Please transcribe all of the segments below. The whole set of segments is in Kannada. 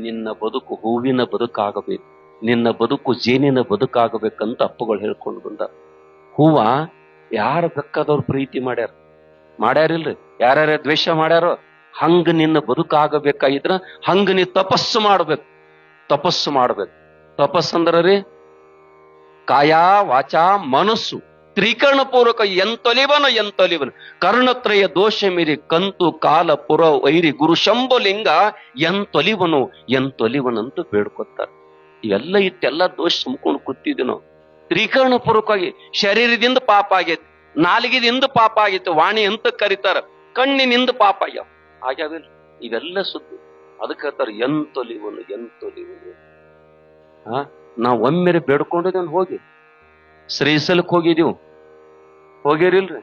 ನಿನ್ನ ಬದುಕು ಹೂವಿನ ಬದುಕಾಗಬೇಕು, ನಿನ್ನ ಬದುಕು ಜೇನಿನ ಬದುಕಾಗಬೇಕಂತ ಅಪ್ಪಗಳು ಹೇಳ್ಕೊಂಡು ಬಂದ. ಹೂವ ಯಾರು ಬೇಕಾದವ್ರು ಪ್ರೀತಿ ಮಾಡ್ಯಾರಿಲ್ರಿ, ಯಾರ್ಯಾರ ದ್ವೇಷ ಮಾಡ್ಯಾರೋ, ಹಂಗ ನಿನ್ನ ಬದುಕಾಗಬೇಕಾಗಿದ್ರ ಹಂಗ ನೀ ತಪಸ್ಸು ಮಾಡ್ಬೇಕು. ತಪಸ್ಸಂದ್ರ ರೀ ಕಾಯ ವಾಚ ಮನಸ್ಸು ತ್ರಿಕರಣ ಪೂರ್ವಕ ಎಂತೊಲಿವನು ಕರ್ಣತ್ರಯ ದೋಷ ಮೀರಿ ಕಂತು ಕಾಲ ಪುರ ವೈರಿ ಗುರು ಶಂಭುಲಿಂಗ ಎಂತೊಲಿವನಂತೂ ಬೇಡ್ಕೊತಾರ. ಇವೆಲ್ಲ ಇಟ್ಟೆಲ್ಲ ದೋಷ ಸುಮ್ಕೊಂಡು ಕೂತಿದ್ವಿ ನಾವು. ತ್ರಿಕರಣ ಪೂರ್ವಕವಾಗಿ ಶರೀರದಿಂದ ಪಾಪ ಆಗೈತಿ, ನಾಲಿಗೆದಿಂದ ಪಾಪ ಆಗೈತಿ, ವಾಣಿ ಅಂತ ಕರೀತಾರ, ಕಣ್ಣಿನಿಂದ ಪಾಪ ಆಗ್ಯಾವಿಲ್ಲ. ಇವೆಲ್ಲ ಸುದ್ದಿ. ಅದಕ್ಕೆ ಹೇಳ್ತಾರ ಎಂತೊಲಿವನು. ನಾವ್ ಒಮ್ಮೆರೆ ಬೇಡ್ಕೊಂಡಿದ್ದೇವೆ. ಹೋಗಿ ಶ್ರೀಶೈಲಕ್ಕೆ ಹೋಗಿರಿಲ್ರಿ,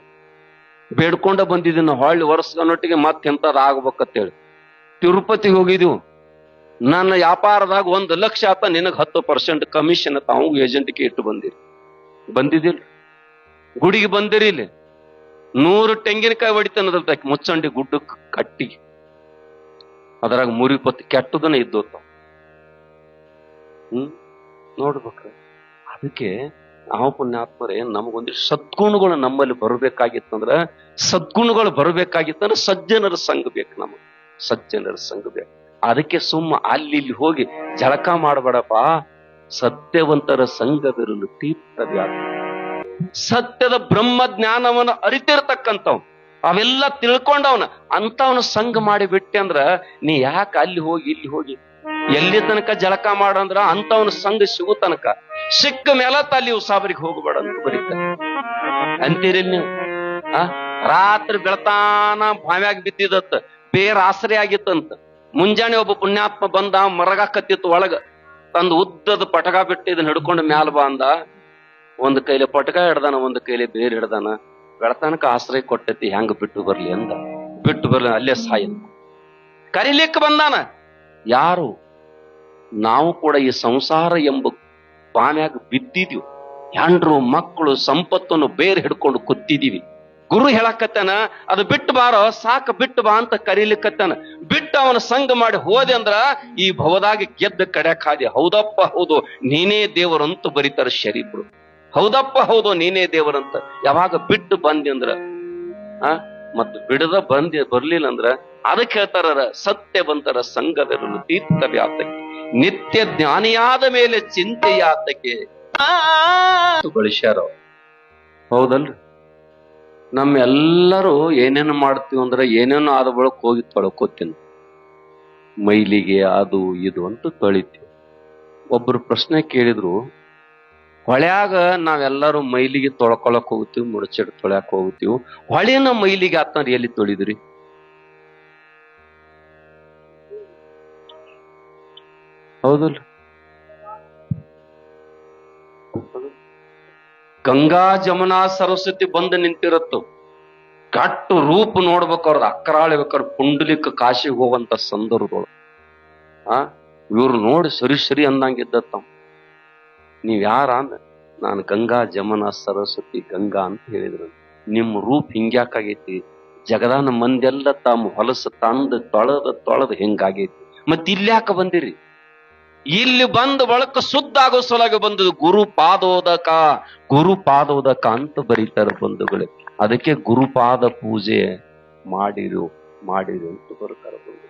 ಬೇಡ್ಕೊಂಡ ಬಂದಿದ್ದೀವಿ ನಾವು. ಹೊಳ್ಳಿ ವರ್ಷದನ್ನೊಟ್ಟಿಗೆ ಮತ್ತೆಂತದ್ ಆಗ್ಬೇಕಂತೇಳಿ ತಿರುಪತಿಗೆ ಹೋಗಿದೀವಿ. ನನ್ನ ವ್ಯಾಪಾರದಾಗ 1 ಲಕ್ಷ ಆತ, ನಿನಗ್ 10% ಕಮಿಷನ್ ತಾವು ಏಜೆಂಟ್ಗೆ ಇಟ್ಟು ಬಂದಿದ್ದಿಲ್ಲ. ಗುಡಿಗೆ ಬಂದಿರಿ, ಇಲ್ಲಿ 100 ತೆಂಗಿನಕಾಯಿ ಹೊಡಿತಾನದ ಮುಚ್ಚಂಡಿ ಗುಡ್ಡಕ್ಕೆ ಕಟ್ಟಿ, ಅದ್ರಾಗ 3-20 ಕೆಟ್ಟದನ್ನ ಇದ್ದೋತ. ನೋಡ್ಬೇಕ್ರ. ಅದಕ್ಕೆ ನಾವು ಪುಣ್ಯಾತ್ಮರೇ, ನಮಗೊಂದಿಷ್ಟು ಸದ್ಗುಣಗಳು ನಮ್ಮಲ್ಲಿ ಬರಬೇಕಾಗಿತ್ತಂದ್ರ ಸಜ್ಜನರ ಸಂಘ ಬೇಕು. ನಮಗೆ ಸಜ್ಜನರ ಸಂಘ ಬೇಕು. ಅದಕ್ಕೆ ಸುಮ್ಮ ಅಲ್ಲಿ ಇಲ್ಲಿ ಹೋಗಿ ಜಳಕ ಮಾಡಬೇಡಪ್ಪ. ಸತ್ಯವಂತರ ಸಂಘವಿರಲು ತೀರ್ಥವ್ಯಾಪ. ಸತ್ಯದ ಬ್ರಹ್ಮ ಜ್ಞಾನವನ್ನು ಅರಿತಿರ್ತಕ್ಕಂಥವ್, ಅವೆಲ್ಲ ತಿಳ್ಕೊಂಡವನ ಅಂತವನ ಸಂಘ ಮಾಡಿ ಬಿಟ್ಟೆ ಅಂದ್ರ ನೀ ಯಾಕೆ ಅಲ್ಲಿ ಹೋಗಿ ಇಲ್ಲಿ ಹೋಗಿ ಎಲ್ಲಿ ತನಕ ಜಳಕ ಮಾಡಂದ್ರ ಅಂತವನ ಸಂಘ ಸಿಗು ತನಕ. ಸಿಕ್ಕ ಮೇಲತ್ತ ಅಲ್ಲಿ ಉಸಾಬರಿಗೆ ಹೋಗಬೇಡ ಅಂತ ಬರೀತಾರೆ. ಅಂತೀರಿ ನೀವು? ರಾತ್ರಿ ಬೆಳತಾನ ಬಾವ್ಯಾಗ ಬಿದ್ದಿದತ್ತ, ಬೇರೆ ಆಶ್ರಯ ಆಗಿತ್ತಂತ. ಮುಂಜಾನೆ ಒಬ್ಬ ಪುಣ್ಯಾತ್ಮ ಬಂದ, ಮರಗಾಕತ್ತಿತ್ತು ಒಳಗ, ತಂದು ಉದ್ದದ ಪಟಕ ಬಿಟ್ಟು ಇದನ್ನ ಹಿಡ್ಕೊಂಡು ಮ್ಯಾಲ ಬಾ ಅಂದ. ಒಂದ್ ಕೈಲಿ ಪಟಕ ಹಿಡ್ದಾನ, ಒಂದ್ ಕೈಲಿ ಬೇರೆ ಹಿಡ್ದಾನ. ಬೆಳತಾನಕ ಆಶ್ರಯ ಕೊಟ್ಟೈತಿ, ಹೆಂಗ ಬಿಟ್ಟು ಬರ್ಲಿ ಅಂದ. ಬಿಟ್ಟು ಬರ್ಲಿ, ಅಲ್ಲೇ ಸಾಯ ಕರಿಲಿಕ್ಕೆ ಬಂದಾನ. ಯಾರು? ನಾವು ಕೂಡ ಈ ಸಂಸಾರ ಎಂಬ ಪಾನ್ಯಾಗ ಬಿದ್ದಿದೀವಿ. ಹೆಂಡ್ರು ಮಕ್ಕಳು ಸಂಪತ್ತನ್ನು ಬೇರೆ ಹಿಡ್ಕೊಂಡು ಕೂತಿದೀವಿ. ಗುರು ಹೇಳಕತ್ತಾನ, ಅದು ಬಿಟ್ಟು ಬಾರೋ, ಸಾಕು ಬಿಟ್ಟು ಬಾ ಅಂತ ಕರೀಲಿಕ್ಕತ್ತಾನ. ಬಿಟ್ಟು ಅವನ ಸಂಘ ಮಾಡಿ ಹೋದೆ ಅಂದ್ರ ಈ ಭವದಾಗ ಗೆದ್ದ ಕಡ್ಯಾಕ್ ಹಾದಿ. ಹೌದಪ್ಪ ಹೌದು, ನೀನೇ ದೇವರಂತ ಬರೀತಾರ ಶರೀಫ್ರು. ಹೌದಪ್ಪ ಹೌದು, ನೀನೇ ದೇವರಂತ. ಯಾವಾಗ ಬಿಟ್ಟು ಬಂದಿ ಅಂದ್ರ ಮತ್ ಬಿಡದ ಬರ್ಲಿಲ್ಲ ಅಂದ್ರ ಅದಕ್ಕೆ ಹೇಳ್ತಾರ ಸತ್ಯವಂತರ ಸಂಘವಿರಲು ತೀರ್ಥವ್ಯಾತಕ್ಕೆ, ನಿತ್ಯ ಜ್ಞಾನಿಯಾದ ಮೇಲೆ ಚಿಂತೆಯಾತಕ್ಕೆ ಬಳಸ್ಯಾರ. ಹೌದಲ್ರಿ? ನಮ್ಮೆಲ್ಲರೂ ಏನೇನು ಮಾಡ್ತೀವಿ ಅಂದ್ರೆ ಏನೇನು ಆದ ಬಳಕ ಹೋಗಿ ತೊಳ್ಕೋತೀನಿ, ಮೈಲಿಗೆ ಅದು ಇದು ಅಂತ ತೊಳಿತೀವಿ. ಒಬ್ರು ಪ್ರಶ್ನೆ ಕೇಳಿದ್ರು, ಹೊಳ್ಯಾಗ ನಾವೆಲ್ಲರೂ ಮೈಲಿಗೆ ತೊಳ್ಕೊಳಕ್ ಹೋಗ್ತೀವಿ, ಮುಡಚಿಡ್ ತೊಳ್ಯಾಕ್ ಹೋಗ್ತೀವಿ, ಹೊಳೆನ ಮೈಲಿಗೆ ಆತಂದ್ರೆ ಎಲ್ಲಿ ತೊಳಿದ್ರಿ? ಹೌದಲ್ಲ? ಗಂಗಾ ಜಮುನಾ ಸರಸ್ವತಿ ಬಂದು ನಿಂತಿರತ್ತು. ಕಟ್ಟು ರೂಪ ನೋಡ್ಬೇಕವ್ರದ್ದು, ಅಕ್ಕರಾಳ್ಬೇಕಾದ್ರೆ ಪುಂಡಲಿಕ ಕಾಶಿಗೆ ಹೋಗುವಂತ ಸಂದರ್ಭಗಳು. ಇವ್ರು ನೋಡಿ ಸರಿ ಅಂದಂಗಿದ್ದತ್ತ. ನೀವ್ ಯಾರ ಅಂದ? ನಾನು ಗಂಗಾ ಜಮುನಾ ಸರಸ್ವತಿ ಗಂಗಾ ಅಂತ ಹೇಳಿದ್ರು. ನಿಮ್ ರೂಪ ಹಿಂಗ್ಯಾಕಾಗೈತಿ? ಜಗದಾನ ಮಂದೆಲ್ಲ ತಮ್ಮ ಹೊಲಸ ತಂದು ತೊಳೆದ ಹಿಂಗಾಗೈತಿ. ಮತ್ ಇಲ್ಯಾಕ ಬಂದಿರಿ? ಇಲ್ಲಿ ಬಂದ ಬಳಕ ಶುದ್ಧ ಆಗೋ ಸಲುವಾಗಿ ಬಂದದ್ದು ಗುರುಪಾದೋದಕ ಅಂತ ಬರೀತಾರ ಬಂಧುಗಳೇ. ಅದಕ್ಕೆ ಗುರುಪಾದ ಪೂಜೆ ಮಾಡಿರು ಅಂತ ಬರ್ತಾರ ಬಂಧು.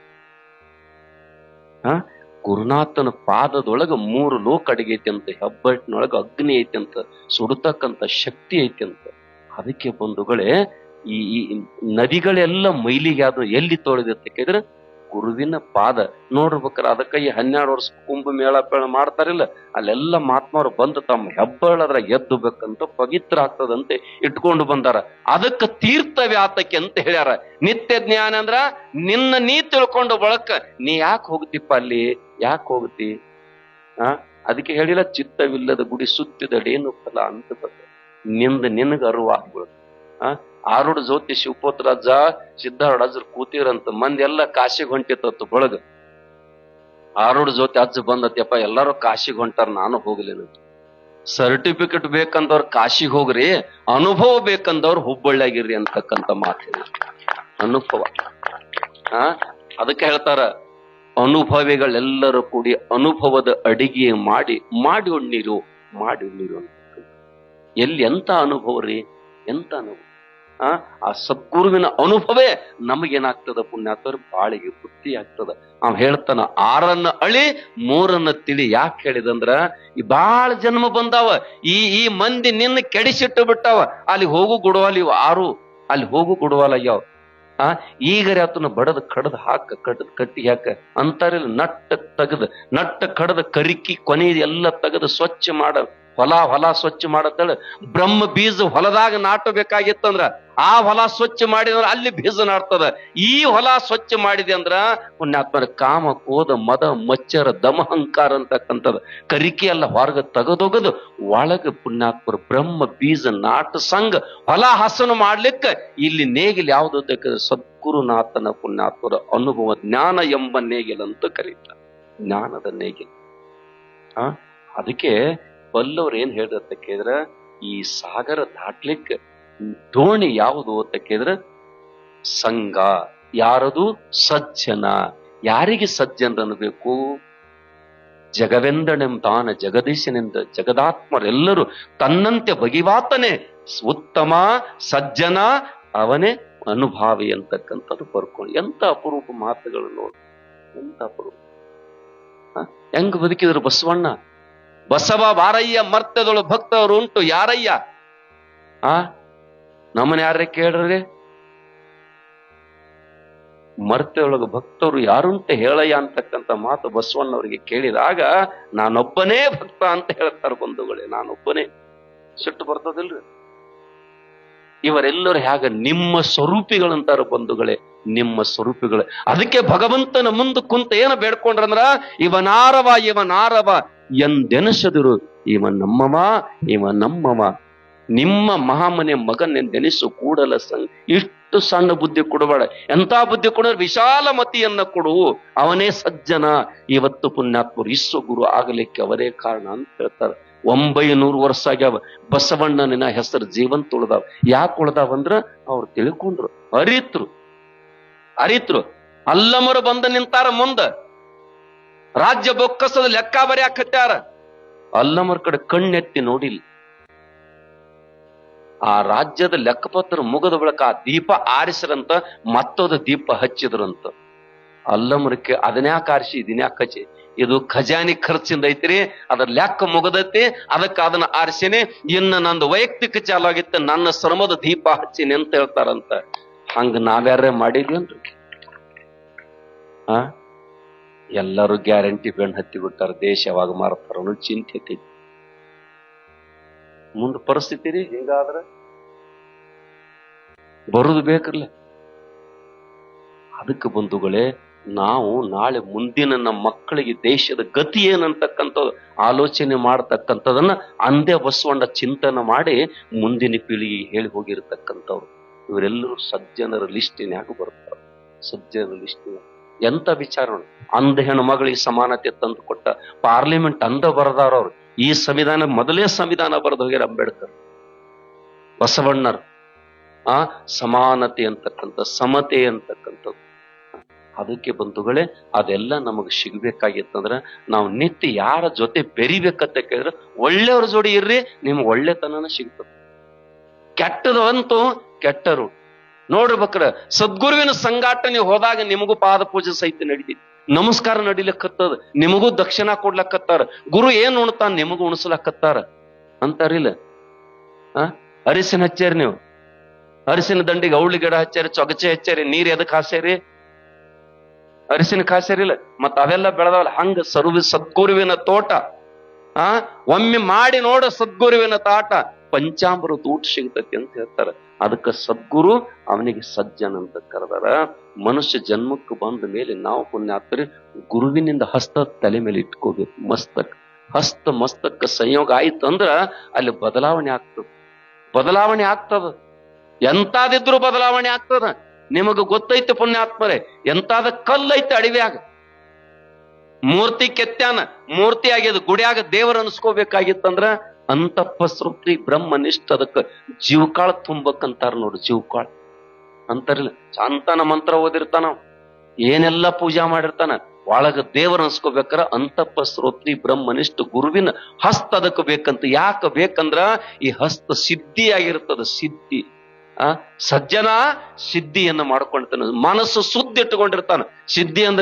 ಗುರುನಾಥನ ಪಾದದೊಳಗ 3 ಲೋಕ ಅಡಿಗೈತಿ ಅಂತ, ಹೆಬ್ಬಟ್ಟಿನೊಳಗ ಅಗ್ನಿ ಐತಿ ಅಂತ, ಸುಡತಕ್ಕಂತ ಶಕ್ತಿ ಐತಿ ಅಂತ. ಅದಕ್ಕೆ ಬಂಧುಗಳೇ, ಈ ನದಿಗಳೆಲ್ಲ ಮೈಲಿಗೆ ಆದ್ರೂ ಎಲ್ಲಿ ತೊಳೆದಿರ್ತಕ್ಕಿದ್ರೆ ಗುರುವಿನ ಪಾದ ನೋಡ್ಬೇಕಾರ. ಅದಕ್ಕೆ ಈ 12 ವರ್ಷ ಕುಂಭ ಮೇಳ ಮಾಡ್ತಾರಿಲ್ಲ, ಅಲ್ಲೆಲ್ಲ ಮಹಾತ್ಮರು ಬಂದು ತಮ್ಮ ಹೆಬ್ಬಳದ್ರ ಎದ್ದು ಬೇಕಂತ ಪವಿತ್ರ ಆಗ್ತದಂತೆ ಇಟ್ಕೊಂಡು ಬಂದಾರ. ಅದಕ್ಕೆ ತೀರ್ಥ ವ್ಯಾತಕ್ಕೆ ಅಂತ ಹೇಳ್ಯಾರ. ನಿತ್ಯ ಜ್ಞಾನ ಅಂದ್ರ ನಿನ್ನ ನೀ ತಿಳ್ಕೊಂಡು ಬಳಕ ನೀ ಯಾಕೆ ಹೋಗ್ತಿಪ್ಪ ಅಲ್ಲಿ, ಯಾಕೆ ಹೋಗ್ತಿ? ಅದಕ್ಕೆ ಹೇಳಿಲ್ಲ, ಚಿತ್ತವಿಲ್ಲದ ಗುಡಿ ಸುತ್ತಿದಡೇನು ಫಲ ಅಂತ ಬರ್ತದೆ. ನಿನಗ ಅರಿವಾಗ್ಬಿಡ. ಆರುಡ ಜ್ಯೋತಿ ಶಿವಪೋತ್ರಜ್ಜ ಸಿದ್ಧಾರೂಢಜ್ಜರು ಕೂತಿರಂತ, ಮಂದಿ ಎಲ್ಲ ಕಾಶಿಗೆ ಹೊಂಟಿತ್ತು ಬಳಗ. ಆರುಡ ಜ್ಯೋತಿ ಅಜ್ಜ ಬಂದತ್ಯಪ್ಪ, ಎಲ್ಲಾರು ಕಾಶಿಗೆ ಹೊಂಟಾರ, ನಾನು ಹೋಗ್ಲೇನಂತ. ಸರ್ಟಿಫಿಕೇಟ್ ಬೇಕಂದವ್ರು ಕಾಶಿಗೆ ಹೋಗ್ರಿ, ಅನುಭವ ಬೇಕಂದವ್ರು ಹುಬ್ಬಳ್ಳಿಯಾಗಿರ್ರಿ ಅಂತಕ್ಕಂಥ ಮಾತು. ಅನುಭವ. ಅದಕ್ಕೆ ಹೇಳ್ತಾರ, ಅನುಭವಿಗಳೆಲ್ಲರೂ ಕೂಡಿ ಅನುಭವದ ಅಡಿಗೆ ಮಾಡಿ ಉಣ್ಣಿರು ಅಂತ. ಎಲ್ಲಿ ಎಂತ ಅನುಭವ ರೀ, ಎಂತ ಅನುಭವ. ಆ ಸದ್ಗುರುವಿನ ಅನುಭವೇ ನಮಗೇನಾಗ್ತದ ಪುಣ್ಯಾತ್ಮರು, ಬಾಳಿಗೆ ಬುದ್ಧಿ ಆಗ್ತದ. ಅವ್ ಹೇಳ್ತಾನ, 6 ಅಳಿ 3 ತಿಳಿ. ಯಾಕೆ ಹೇಳಿದಂದ್ರ, ಈ ಬಾಳ ಜನ್ಮ ಬಂದಾವ, ಈ ಮಂದಿ ನಿನ್ನ ಕೆಡಿಸಿಟ್ಟು ಬಿಟ್ಟಾವ, ಅಲ್ಲಿ ಹೋಗು ಗುಡವಾಲ ಇವ್ 6, ಅಲ್ಲಿ ಹೋಗು ಗುಡವಾಲ ಯಾವ. ಈಗರೆ ಆತನ ಬಡದ್ ಕಡದ್ ಹಾಕ, ಕಟ್ಟಿ ಹಾಕ ಅಂತಾರಿಲ್ಲ. ನಟ್ಟ ಕಡದ ಕರಿಕಿ ಕೊನೆ ಎಲ್ಲ ತೆಗೆದು ಸ್ವಚ್ಛ ಮಾಡ, ಹೊಲ ಸ್ವಚ್ಛ ಮಾಡತ್ತೇಳ. ಬ್ರಹ್ಮ ಬೀಜ ಹೊಲದಾಗ ನಾಟಬೇಕಾಗಿತ್ತಂದ್ರ ಆ ಹೊಲ ಸ್ವಚ್ಛ ಮಾಡಿದ್ರ ಅಲ್ಲಿ ಬೀಜ ನಾಡ್ತದ. ಈ ಹೊಲ ಸ್ವಚ್ಛ ಮಾಡಿದೆ ಅಂದ್ರ ಪುಣ್ಯಾತ್ಮರ ಕಾಮ, ಕೋದ, ಮದ, ಮಚ್ಚರ, ದಮಹಂಕಾರ ಅಂತಕ್ಕಂಥದ್ದು ಕರಿಕೆ ಎಲ್ಲ ಹೊರಗ ತೆಗೆದೊಗದು ಒಳಗ ಪುಣ್ಯಾತ್ಮರ ಬ್ರಹ್ಮ ಬೀಜ ನಾಟ ಸಂಘ ಹೊಲ ಹಸನು ಮಾಡ್ಲಿಕ್ಕ ಇಲ್ಲಿ ನೇಗಿಲ್ ಯಾವ್ದು ಸದ್ಗುರುನಾಥನ ಪುಣ್ಯಾತ್ಮರ ಅನುಭವ ಜ್ಞಾನ ಎಂಬ ನೇಗಿಲಂತ ಕರೀತಾರೆ. ಜ್ಞಾನದ ನೇಗಿಲ್. ಅದಕ್ಕೆ ಬಲ್ಲವ್ರು ಏನ್ ಹೇಳ್ದಂತ ಕೇಳಿದ್ರ, ಈ ಸಾಗರ ದಾಟ್ಲಿಕ್ಕೆ ದೋಣಿ ಯಾವುದು ಅಂತ ಕೇಳಿದ್ರ ಸಂಘ. ಯಾರದು? ಸಜ್ಜನ. ಯಾರಿಗೆ ಸಜ್ಜನರನ್ಬೇಕು? ಜಗವೆಂದನೆಂತಾನ ಜಗದೀಶನೆಂದ ಜಗದಾತ್ಮರೆಲ್ಲರೂ ತನ್ನಂತೆ ಬಗೆವಾತನೇ ಉತ್ತಮ ಸಜ್ಜನ, ಅವನೇ ಅನುಭಾವಿ ಅಂತಕ್ಕಂಥದ್ದು ಬರ್ಕೊಂಡು. ಎಂತ ಅಪರೂಪ ಮಾತುಗಳು ನೋಡಿ, ಎಂತ ಅಪರೂಪ. ಹೆಂಗ್ ಬದುಕಿದ್ರು ಬಸವಣ್ಣ. ಬಸವ ಬಾರಯ್ಯ ಮರ್ತದೊಳು ಭಕ್ತವರು ಉಂಟು ಯಾರಯ್ಯ? ನಮ್ಮನ್ನ ಯಾರೇ ಕೇಳ್ರಿ, ಮರ್ತೆಯೊಳಗ ಭಕ್ತರು ಯಾರುಂಟೆ ಹೇಳಯ್ಯ ಅಂತಕ್ಕಂಥ ಮಾತು ಬಸವಣ್ಣವರಿಗೆ ಕೇಳಿದಾಗ, ನಾನೊಬ್ಬನೇ ಭಕ್ತ ಅಂತ ಹೇಳ್ತಾರ ಬಂಧುಗಳೇ. ನಾನೊಬ್ಬನೇ. ಸಿಟ್ಟು ಬರ್ತದಿಲ್ರಿ? ಇವರೆಲ್ಲರೂ ಹೇಗ ನಿಮ್ಮ ಸ್ವರೂಪಿಗಳಂತಾರ ಬಂಧುಗಳೇ, ನಿಮ್ಮ ಸ್ವರೂಪಿಗಳು. ಅದಕ್ಕೆ ಭಗವಂತನ ಮುಂದೆ ಕುಂತ ಏನ ಬೇಡ್ಕೊಂಡ್ರಂದ್ರ, ಇವನಾರವ ಎಂದೆನಿಸದಿರು, ಇವ ನಮ್ಮವ ನಿಮ್ಮ ಮಹಾಮನೆ ಮಗನೆಂದೆನಿಸು ಕೂಡಲ ಸಂಘ. ಇಷ್ಟು ಸಣ್ಣ ಬುದ್ಧಿ ಕೊಡಬೇಡ, ಎಂತ ಬುದ್ಧಿ ಕೊಡ, ವಿಶಾಲ ಮತಿಯನ್ನ ಕೊಡು. ಅವನೇ ಸಜ್ಜನ. ಇವತ್ತು ಪುಣ್ಯಾತ್ಮರು ವಿಶ್ವ ಗುರು ಆಗಲಿಕ್ಕೆ ಅವರೇ ಕಾರಣ ಅಂತ ಹೇಳ್ತಾರೆ. 900 ವರ್ಷ ಆಗ್ಯಾವ ಬಸವಣ್ಣನ ಹೆಸರು ಜೀವಂತ ಉಳ್ದಾವ್. ಯಾಕೆ ಉಳ್ದಾವಂದ್ರ ಅವ್ರು ತಿಳ್ಕೊಂಡ್ರು, ಅರಿತ್ರು. ಅಲ್ಲಮರು ಬಂದು ನಿಂತಾರ ಮುಂದ, ರಾಜ್ಯ ಬೊಕ್ಕಸದ ಲೆಕ್ಕ ಬರೆಯಾಕತ್ಯಾರ. ಅಲ್ಲಮರ ಕಡೆ ಕಣ್ಣೆತ್ತಿ ನೋಡಿಲ್ಲ. ಆ ರಾಜ್ಯದ ಲೆಕ್ಕಪತ್ರ ಮುಗದ ಬಳಿಕ ಆ ದೀಪ ಆರಿಸ್ರಂತ ಮತ್ತೊಂದು ದೀಪ ಹಚ್ಚಿದ್ರಂತ. ಅಲ್ಲಮರಕ್ಕೆ ಅದನ್ಯಾಕ ಆರಿಸಿ ಇದನ್ಯಾಕ ಹಚ್ಚಿ, ಇದು ಖಜಾನಿ ಖರ್ಚಿಂದ ಐತ್ರಿ, ಅದ್ರ ಲೆಕ್ಕ ಮುಗದೈತಿ, ಅದಕ್ಕೆ ಅದನ್ನ ಆರಿಸಿನಿ, ಇನ್ನು ನಂದು ವೈಯಕ್ತಿಕ ಚಾಲು ಆಗಿತ್ತು, ನನ್ನ ಶ್ರಮದ ದೀಪ ಹಚ್ಚಿನಿ ಅಂತ ಹೇಳ್ತಾರಂತ. ಹಂಗ ನಾವ್ಯಾರೇ ಮಾಡಿದ್ವೇನ್ರಿ? ಎಲ್ಲರೂ ಗ್ಯಾರಂಟಿ ಬೆಣ್ಣು ಹತ್ತಿ ಬಿಟ್ಟಾರ, ದೇಶ ಯಾವಾಗ ಮಾರ್ತಾರ ಅನ್ನೋ ಚಿಂತೆ ಐತಿ. ಮುಂದ ಪರಿಸ್ಥಿತಿ ರೀ ಹಿಂಗಾದ್ರ ಬರುದು ಬೇಕಲ್ಲ. ಅದಕ್ಕೆ ಬಂಧುಗಳೇ, ನಾವು ನಾಳೆ ಮುಂದಿನ ನಮ್ಮ ಮಕ್ಕಳಿಗೆ ದೇಶದ ಗತಿ ಏನಂತಕ್ಕಂಥ ಆಲೋಚನೆ ಮಾಡತಕ್ಕಂಥದನ್ನ ಅಂದೇ ಬಸವಣ್ಣ ಚಿಂತನೆ ಮಾಡಿ ಮುಂದಿನ ಪೀಳಿಗೆಗೆ ಹೇಳಿ ಹೋಗಿರತಕ್ಕಂಥವ್ರು. ಇವರೆಲ್ಲರೂ ಸಜ್ಜನರ ಲಿಸ್ಟಿನ್ಯಾಗ ಬರ್ತಾರೆ. ಸಜ್ಜನರ ಲಿಸ್ಟಿನ ಎಂತ ವಿಚಾರ. ಅಂಧ ಹೆಣ್ಣು ಮಗಳಿಗೆ ಸಮಾನತೆ ತಂದು ಕೊಟ್ಟ ಪಾರ್ಲಿಮೆಂಟ್ ಅಂದ ಬರದಾರವ್ರು. ಈ ಸಂವಿಧಾನ ಮೊದಲೇ ಸಂವಿಧಾನ ಬರೆದು ಹೋಗ್ಯಾರ ಅಂಬೇಡ್ಕರ್. ಬಸವಣ್ಣರು ಸಮಾನತೆ ಅಂತಕ್ಕಂಥ, ಸಮತೆ ಅಂತಕ್ಕಂಥದ್ದು. ಅದಕ್ಕೆ ಬಂಧುಗಳೇ, ಅದೆಲ್ಲ ನಮಗ್ ಸಿಗ್ಬೇಕಾಗಿತ್ತಂದ್ರ ನಾವು ನಿತ್ಯ ಯಾರ ಜೊತೆ ಬೆರಿಬೇಕಂತ ಕೇಳಿದ್ರೆ ಒಳ್ಳೆಯವ್ರ ಜೋಡಿ ಇರ್ರಿ, ನಿಮ್ಗೆ ಒಳ್ಳೆತನನ ಸಿಗ್ತದೆ. ಕೆಟ್ಟದಂತೂ ಕೆಟ್ಟರು ನೋಡ್ಬೇಕ್ರ. ಸದ್ಗುರುವಿನ ಸಂಘಾಟನೆ ಹೋದಾಗ ನಿಮಗೂ ಪಾದ ಪೂಜೆ ಸಹಿತ ನಡೀತಿ, ನಮಸ್ಕಾರ ನಡಿಲಕ್ಕತ್ತದ, ನಿಮಗೂ ದಕ್ಷಿಣ ಕೊಡ್ಲಕ್ಕತ್ತಾರ, ಗುರು ಏನ್ ಉಣ್ತಾನ ನಿಮಗೂ ಉಣಸ್ಲಕ್ಕತ್ತಾರ ಅಂತಾರಿಲ್ಲ. ಅರಿಸಿನ ಹಚ್ಚಾರಿ, ನೀವು ಅರಿಸಿನ ದಂಡಿಗೆ ಔಳಿ ಗಿಡ ಹಚ್ಚಾರಿ, ಚೊಗಚೆ ಹಚ್ಚಾರಿ, ನೀರ್ ಎದಕ್ ಹಾಸ್ಯಾರಿ? ಅರಿಸಿನ ಕಾಸ್ಯಾರಿಲ್ಲ. ಮತ್ತ ಅವೆಲ್ಲ ಬೆಳೆದವಲ್ಲ. ಹಂಗ ಸದ್ಗುರುವಿನ ತೋಟ ಒಮ್ಮೆ ಮಾಡಿ ನೋಡ ಸದ್ಗುರುವಿನ ತಾಟ, ಪಂಚಾಮೃತ ಊಟ ಸಿಗ್ತತಿ ಅಂತ ಹೇಳ್ತಾರ. ಅದಕ್ಕ ಸದ್ಗುರು ಅವನಿಗೆ ಸಜ್ಜನ್ ಅಂತ ಕರೆದಾರ. ಮನುಷ್ಯ ಜನ್ಮಕ್ಕೆ ಬಂದ ಮೇಲೆ ನಾವು ಪುಣ್ಯಾತ್ಮರಿ ಗುರುವಿನಿಂದ ಹಸ್ತ ತಲೆ ಮೇಲೆ ಇಟ್ಕೋಬೇಕು. ಮಸ್ತಕ ಸಂಯೋಗ ಆಯ್ತು ಅಂದ್ರ ಅಲ್ಲಿ ಬದಲಾವಣೆ ಆಗ್ತದ. ಎಂತಾದಿದ್ರು ಬದಲಾವಣೆ ಆಗ್ತದ. ನಿಮಗ ಗೊತ್ತೈತೆ ಪುಣ್ಯಾತ್ಮರೇ, ಎಂತಾದ ಕಲ್ಲೈತೆ ಅಡವ್ಯಾಗ, ಮೂರ್ತಿ ಕೆತ್ಯಾನ, ಮೂರ್ತಿ ಆಗ್ಯದ, ಗುಡಿಯಾಗ ದೇವರ ಅನ್ಸ್ಕೋಬೇಕಾಗಿತ್ತಂದ್ರ ಅಂತಃಪಸೃಪ್ತಿ ಬ್ರಹ್ಮನಿಷ್ಠ. ಅದಕ್ಕ ಜೀವಕಾಳ ತುಂಬಕ್ಕಂತಾರ ನೋಡು, ಜೀವಕಾಳ ಅಂತಾರಿಲ್ಲ. ಶಾಂತನ ಮಂತ್ರ ಓದಿರ್ತಾನ, ಏನೆಲ್ಲ ಪೂಜಾ ಮಾಡಿರ್ತಾನ, ಒಳಗ ದೇವರ ಅನ್ಸ್ಕೋಬೇಕಾರ ಅಂತಪ್ಪ ಶ್ರೋತ್ರಿ ಬ್ರಹ್ಮನಿಷ್ಠ ಗುರುವಿನ ಹಸ್ತ ಅದಕ್ಕೆ ಬೇಕಂತ. ಯಾಕ ಬೇಕಂದ್ರ ಈ ಹಸ್ತ ಸಿದ್ಧಿ ಆಗಿರ್ತದ, ಸಿದ್ಧಿ. ಸಜ್ಜನ ಸಿದ್ಧಿಯನ್ನು ಮಾಡ್ಕೊಳ್ತಾನ, ಮನಸ್ಸು ಸುದ್ದಿ ಇಟ್ಟುಕೊಂಡಿರ್ತಾನ. ಸಿದ್ಧಿ ಅಂದ್ರೆ